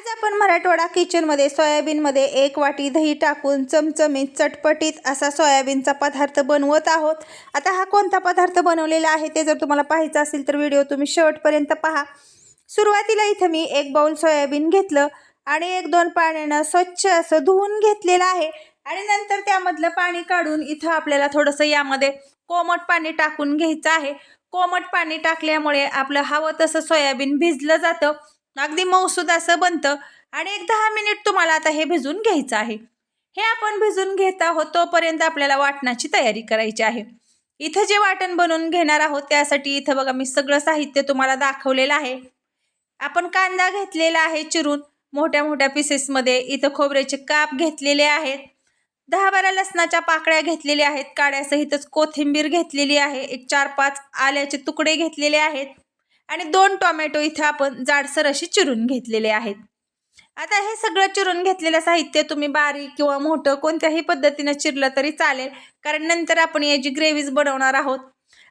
आज आपण मराठवाडा किचनमध्ये सोयाबीनमध्ये 1 वाटी दही टाकून चमचमीत चटपटीत असा सोयाबीनचा पदार्थ बनवत आहोत। आता हा कोणता पदार्थ बनवलेला आहे ते जर तुम्हाला पाहायचं असेल तर व्हिडिओ तुम्ही शेवटपर्यंत पहा। सुरुवातीला इथे मी 1 बाउल सोयाबीन घेतलं आणि 1-2 पाण्याने स्वच्छ असं धुवून घेतलेलं आहे आणि नंतर त्यामधलं पाणी काढून इथं आपल्याला थोडंसं यामध्ये कोमट पाणी टाकून घ्यायचं आहे। कोमट पाणी टाकल्यामुळे आपलं हवं तसं सोयाबीन भिजलं जातं, अगदी मऊसूद असं बनतं आणि एक 10 मिनिट तुम्हाला आता हे भिजून घ्यायचं आहे। हे आपण भिजून घेत आहोत तोपर्यंत आपल्याला वाटणाची तयारी करायची आहे। इथं जे वाटण बनवून घेणार आहोत त्यासाठी इथं बघा मी सगळं साहित्य तुम्हाला दाखवलेलं आहे। आपण कांदा घेतलेला आहे चिरून मोठ्या मोठ्या पीसेसमध्ये, इथं खोबऱ्याचे काप घेतलेले आहेत, 10-12 लसणाच्या पाकळ्या घेतलेल्या आहेत, काड्यासहितच कोथिंबीर घेतलेली आहे, एक 4-5 आल्याचे तुकडे घेतलेले आहेत आणि 2 टोमॅटो इथं आपण जाडसर अशी चिरून घेतलेले आहेत। आता हे सगळं चिरून घेतलेलं साहित्य तुम्ही बारीक किंवा मोठं कोणत्याही पद्धतीने चिरलं तरी चालेल, कारण नंतर आपण याची ग्रेव्हीज बनवणार आहोत।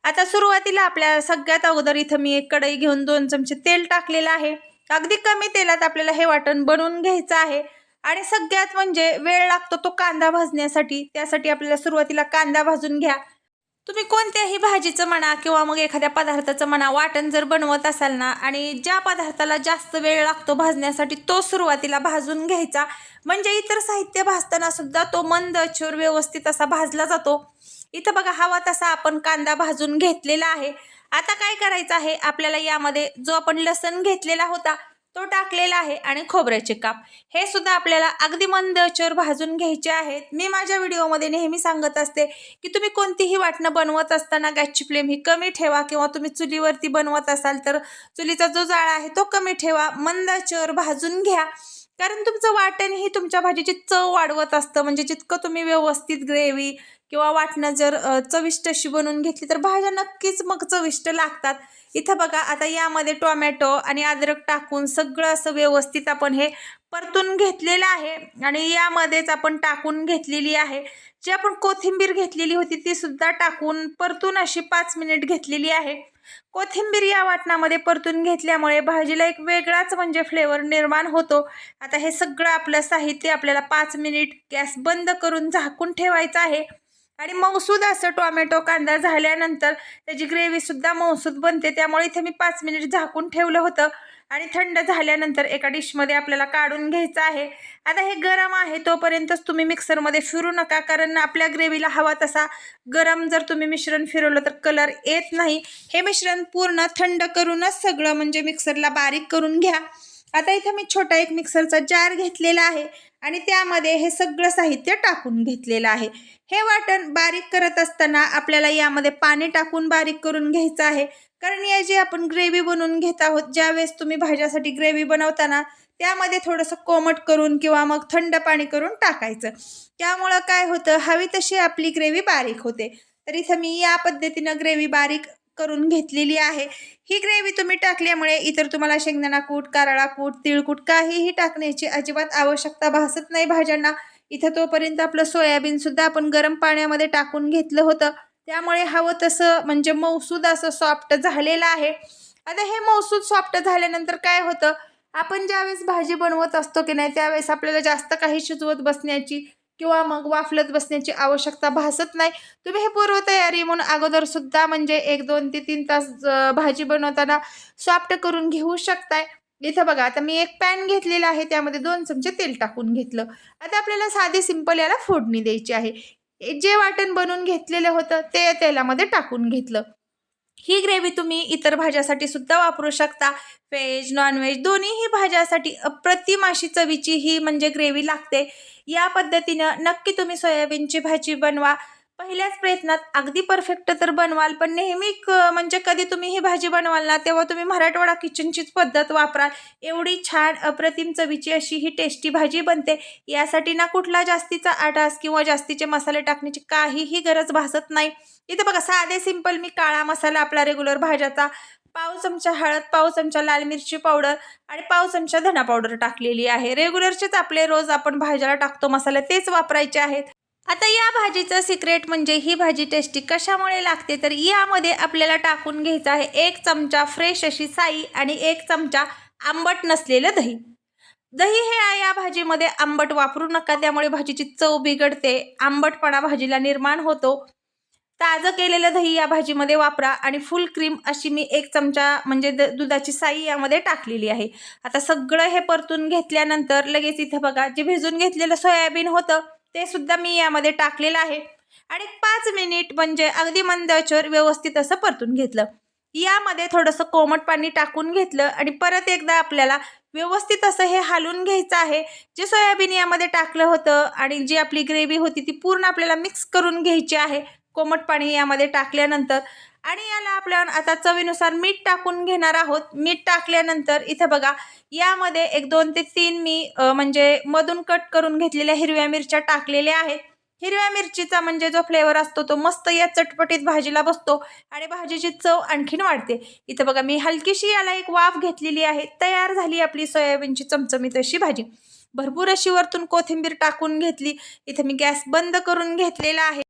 आता सुरुवातीला आपल्याला सगळ्यात अगोदर इथं मी एक कढई घेऊन 2 चमचे तेल टाकलेलं आहे। अगदी कमी तेलात आपल्याला हे वाटण बनवून घ्यायचं आहे आणि सगळ्यात म्हणजे वेळ लागतो तो कांदा भाजण्यासाठी, त्यासाठी आपल्याला सुरुवातीला कांदा भाजून घ्या। तुम्ही कोणत्याही भाजीचं म्हणा किंवा मग एखाद्या पदार्थाचं म्हणा वाटण जर बनवत असाल ना आणि ज्या पदार्थाला जास्त वेळ लागतो भाजण्यासाठी तो सुरुवातीला भाजून घ्यायचा, म्हणजे इतर साहित्य भाजताना सुद्धा तो मंद आचेवर व्यवस्थित असा भाजला जातो। इथं बघा हवा तसा आपण कांदा भाजून घेतलेला आहे। आता काय करायचं आहे आपल्याला, यामध्ये जो आपण लसूण घेतलेला होता तो टाकलेला आहे आणि खोबऱ्याचे काप हे सुद्धा आपल्याला अगदी मंद आचेवर भाजून घ्यायचे आहेत। मी माझ्या व्हिडिओमध्ये नेहमी सांगत असते की तुम्ही कोणतीही वाटणं बनवत असताना गॅसची फ्लेम ही कमी ठेवा, किंवा तुम्ही चुलीवरती बनवत असाल तर चुलीचा जो जाळा आहे तो कमी ठेवा, मंद आचेवर भाजून घ्या, कारण तुमचं वाटण ही तुमच्या भाजीची चव वाढवत असतं। म्हणजे जितकं तुम्ही व्यवस्थित ग्रेव्ही किंवा वाटणं जर चविष्ट अशी बनवून घेतली तर भाज्या नक्कीच मग चविष्ट लागतात। इथं बघा आता यामध्ये टोमॅटो आणि अद्रक टाकून सगळं असं व्यवस्थित आपण हे परतून घेतलेलं आहे आणि यामध्येच आपण टाकून घेतलेली आहे जी आपण कोथिंबीर घेतलेली होती ती सुद्धा टाकून परतून अशी 5 मिनिट घेतलेली आहे। कोथिंबीर या वाटणामध्ये परतून घेतल्यामुळे भाजीला एक वेगळाच म्हणजे फ्लेवर निर्माण होतो। आता हे सगळं आपलं साहित्य आपल्याला 5 मिनिट गॅस बंद करून झाकून ठेवायचं आहे आणि मऊसूद असं टोमॅटो कांदा झाल्यानंतर त्याची ग्रेव्ही सुद्धा मऊसूद बनते, त्यामुळे इथे मी 5 मिनिट झाकून ठेवलं होतं आणि थंड झाल्यानंतर एका डिशमध्ये आपल्याला काढून घ्यायचं आहे। आता हे गरम आहे तोपर्यंतच तुम्ही मिक्सरमध्ये फिरू नका, कारण आपल्या ग्रेव्हीला हवा तसा गरम जर तुम्ही मिश्रण फिरवलं तर कलर येत नाही। हे मिश्रण पूर्ण थंड करूनच सगळं म्हणजे मिक्सरला बारीक करून घ्या। आता इथे मी छोटा एक मिक्सरचा जार घेतलेला आहे आणि त्यामध्ये हे सगळं साहित्य टाकून घेतलेलं आहे। हे वाटण बारीक करत असताना आपल्याला यामध्ये पाणी टाकून बारीक करून घ्यायचं आहे, कारण या जी आपण ग्रेव्ही बनवून घेत आहोत, ज्यावेळेस तुम्ही भाज्यासाठी ग्रेव्ही बनवताना त्यामध्ये थोडंसं कोमट करून किंवा मग थंड पाणी करून टाकायचं, त्यामुळं काय होतं हवी तशी आपली ग्रेव्ही बारीक होते। तर इथं मी या पद्धतीनं ग्रेव्ही बारीक करून घेतलेली आहे। ही ग्रेव्ही तुम्ही टाकल्यामुळे इतर तुम्हाला शेंगदाणा कूट, कारळा कूट, तिळकूट काहीही टाकण्याची अजिबात आवश्यकता भासत नाही भाज्यांना। इथं तोपर्यंत आपलं सोयाबीन सुद्धा आपण गरम पाण्यामध्ये टाकून घेतलं होतं, त्यामुळे हवं तसं म्हणजे मऊसूद असं सॉफ्ट झालेलं आहे। आता हे मऊसूद सॉफ्ट झाल्यानंतर काय होतं, आपण ज्यावेळेस भाजी बनवत असतो की नाही त्यावेळेस आपल्याला जास्त काही शिजवत बसण्याची किंवा मग वाफलत बसण्याची आवश्यकता भासत नाही। तुम्ही हे पूर्वतयारी म्हणून अगोदर सुद्धा म्हणजे 1-2 ते 3 तास भाजी बनवताना सॉफ्ट करून घेऊ शकताय। इथं बघा आता मी एक पॅन घेतलेला आहे, त्यामध्ये 2 चमचे तेल टाकून घेतलं। आता आपल्याला साधी सिंपल याला फोडणी द्यायची आहे। जे वाटण बनवून घेतलेलं होतं ते तेलामध्ये टाकून घेतलं। ही ग्रेव्ही तुम्ही इतर भाज्यासाठी सुद्धा वापरू शकता, व्हेज नॉनव्हेज दोन्हीही भाज्यासाठी अप्रतिम अशी चवीची ही म्हणजे ग्रेव्ही लागते। या पद्धतीनं नक्की तुम्ही सोयाबीनची भाजी बनवा, पहिल्याच प्रयत्नात अगदी परफेक्ट तर बनवाल, पण नेहमी म्हणजे कधी तुम्ही ही भाजी बनवाल ना तेव्हा तुम्ही मराठवाडा किचनचीच पद्धत वापराल, एवढी छान अप्रतिम चवीची अशी ही टेस्टी भाजी बनते। यासाठी ना कुठला जास्तीचा आटास किंवा जास्तीचे मसाले टाकण्याची काहीही गरज भासत नाही। इथे बघा साधे सिंपल मी काळा मसाला आपला रेग्युलर भाज्याचा, पाव चमचा हळद, पाव चमचा लाल मिरची पावडर आणि पाव चमचा धना पावडर टाकलेली आहे। रेग्युलरचेच आपले रोज आपण भाज्याला टाकतो मसाले तेच वापरायचे आहेत। आता या भाजीचं सिक्रेट म्हणजे ही भाजी टेस्टी कशामुळे लागते, तर यामध्ये आपल्याला टाकून घ्यायचं आहे 1 चमचा फ्रेश अशी साई आणि 1 चमचा आंबट नसलेलं दही। दही हे या भाजीमध्ये आंबट वापरू नका, त्यामुळे भाजीची चव बिघडते, आंबटपणा भाजीला निर्माण होतो. ताजं केलेलं दही या भाजीमध्ये वापरा आणि फुल क्रीम अशी मी 1 चमचा म्हणजे दुधाची साई यामध्ये टाकलेली आहे. आता सगळं हे परतून घेतल्यानंतर लगेच इथं बघा जे भिजून घेतलेलं सोयाबीन होतं ते सुद्धा मी यामध्ये टाकलेलं आहे आणि 5 मिनिट म्हणजे अगदी मंद आचेवर व्यवस्थित असं परतून घेतलं. यामध्ये थोडंसं कोमट पाणी टाकून घेतलं आणि परत एकदा आपल्याला व्यवस्थित असं हे हलवून घ्यायचं आहे. जे सोयाबीन यामध्ये टाकलं होतं आणि जी आपली ग्रेव्ही होती ती पूर्ण आपल्याला मिक्स करून घ्यायची आहे कोमट पाणी यामध्ये टाकल्यानंतर. आणि याला आपण आता चवीनुसार मीठ टाकून घेणार आहोत. मीठ टाकल्यानंतर इथे बघा यामध्ये 1 2 ते 3 मी म्हणजे मधून कट करून घेतलेल्या हिरव्या मिरच्या टाकलेल्या आहेत. हिरव्या मिरचीचा म्हणजे जो फ्लेवर असतो तो मस्त या चटपटीत भाजीला बसतो आणि भाजीची चव आणखीन वाढते. इथं बघा मी हलकीशी याला एक वाफ घेतलेली आहे. तयार झाली आपली सोयाबीनची चमचमीत अशी भाजी. भरपूर अशी वरतून कोथिंबीर टाकून घेतली. इथे मी गॅस बंद करून घेतलेला आहे.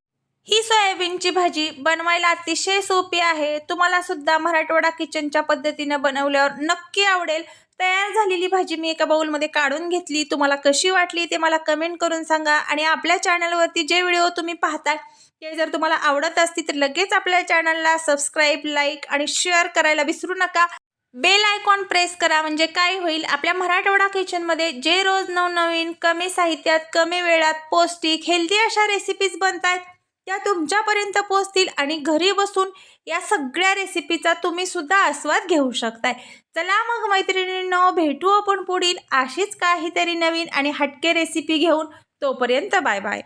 ही सोयाबीनची भाजी बनवायला अतिशय सोपी आहे. तुम्हाला सुद्धा मराठवाडा किचनच्या पद्धतीनं बनवल्यावर नक्की आवडेल. तयार झालेली भाजी मी एका बाउलमध्ये काढून घेतली. तुम्हाला कशी वाटली ते मला कमेंट करून सांगा आणि आपल्या चॅनलवरती जे व्हिडिओ तुम्ही पाहताय ते जर तुम्हाला आवडत असतील तर लगेच आपल्या चॅनलला सबस्क्राईब, लाईक आणि शेअर करायला विसरू नका. बेल आयकॉन प्रेस करा म्हणजे काय होईल, आपल्या मराठवाडा किचनमध्ये जे रोज नवनवीन कमी साहित्यात कमी वेळात पौष्टिक हेल्दी अशा रेसिपीज बनतायत त्या तुमच्यापर्यंत पोहोचतील आणि घरी बसून या सगळ्या रेसिपीचा तुम्ही सुद्धा आस्वाद घेऊ शकताय. चला मग मैत्रिणींनो, भेटू आपण पुढील अशीच काहीतरी नवीन आणि हटके रेसिपी घेऊन. तोपर्यंत बाय बाय.